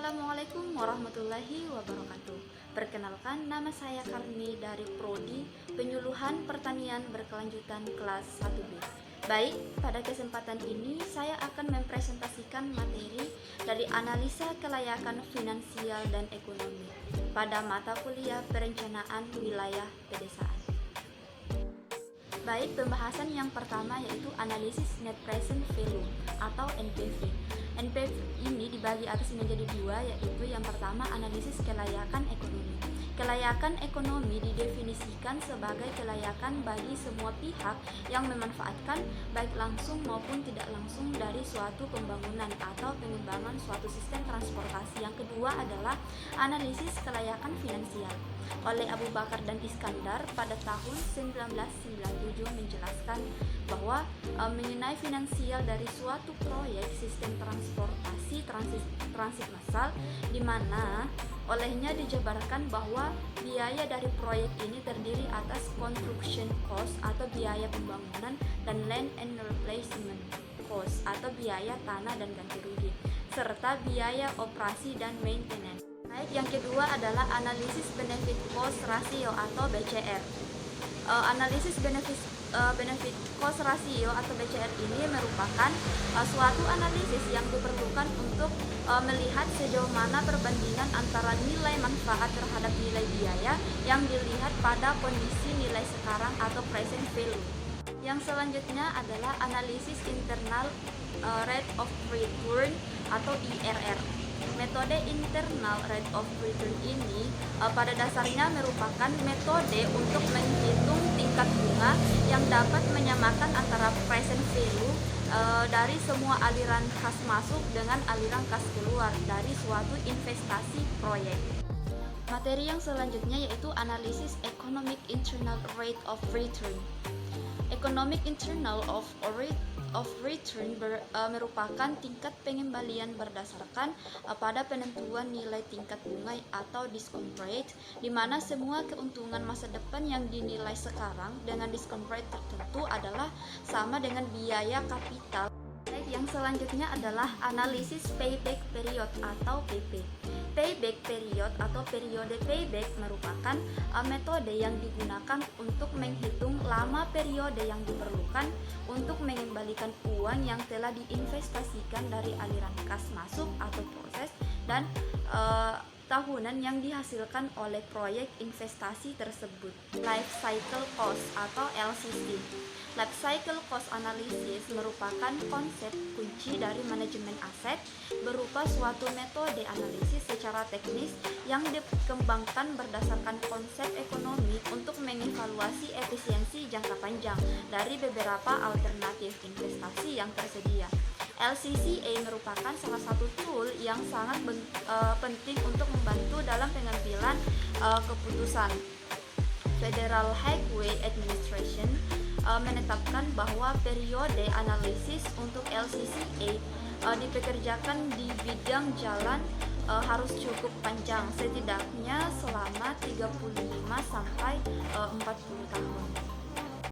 Assalamualaikum warahmatullahi wabarakatuh. Perkenalkan, nama saya Karni dari Prodi Penyuluhan Pertanian Berkelanjutan kelas 1B. Baik, pada kesempatan ini saya akan mempresentasikan materi dari analisa kelayakan finansial dan ekonomi pada mata kuliah Perencanaan Wilayah Pedesaan. Baik, pembahasan yang pertama yaitu analisis net present value atau NPV. NPV ini dibagi atas menjadi dua, yaitu yang pertama analisis kelayakan ekonomi. Kelayakan ekonomi didefinisikan sebagai kelayakan bagi semua pihak yang memanfaatkan baik langsung maupun tidak langsung dari suatu pembangunan atau pengembangan suatu sistem transportasi. Yang kedua adalah analisis kelayakan finansial oleh Abu Bakar dan Iskandar pada tahun 1997 menjelaskan bahwa mengenai finansial dari suatu proyek sistem transportasi transit massal, di mana olehnya dijabarkan bahwa biaya dari proyek ini terdiri atas construction cost atau biaya pembangunan dan land and replacement cost atau biaya tanah dan ganti rugi, serta biaya operasi dan maintenance. Baik, yang kedua adalah analisis benefit cost ratio atau BCR. Analisis benefit cost ratio atau BCR ini merupakan suatu analisis yang diperlukan untuk melihat sejauh mana perbandingan antara nilai manfaat terhadap nilai biaya yang dilihat pada kondisi nilai sekarang atau present value. Yang selanjutnya adalah analisis internal rate of return atau IRR. Metode internal rate of return ini pada dasarnya merupakan metode untuk menghitung tingkat bunga yang dapat menyamakan antara present value dari semua aliran kas masuk dengan aliran kas keluar dari suatu investasi proyek. Materi yang selanjutnya yaitu analisis economic internal rate of return. Economic internal of return merupakan tingkat pengembalian berdasarkan pada penentuan nilai tingkat bunga atau discount rate, di mana semua keuntungan masa depan yang dinilai sekarang dengan discount rate tertentu adalah sama dengan biaya kapital. Yang selanjutnya adalah analisis payback period atau PP. Payback period atau periode payback merupakan metode yang digunakan untuk menghitung lama periode yang diperlukan untuk mengembalikan uang yang telah diinvestasikan dari aliran kas masuk atau proses dan tahunan yang dihasilkan oleh proyek investasi tersebut. Life cycle cost atau LCC. Life cycle cost analysis merupakan konsep kunci dari manajemen aset berupa suatu metode analisis secara teknis yang dikembangkan berdasarkan konsep ekonomi untuk mengevaluasi efisiensi jangka panjang dari beberapa alternatif investasi yang tersedia. LCCA merupakan salah satu tool yang sangat penting untuk membantu dalam pengambilan keputusan. Federal Highway Administration menetapkan bahwa periode analisis untuk LCCA dipekerjakan di bidang jalan harus cukup panjang, setidaknya selama 35 sampai 40 tahun.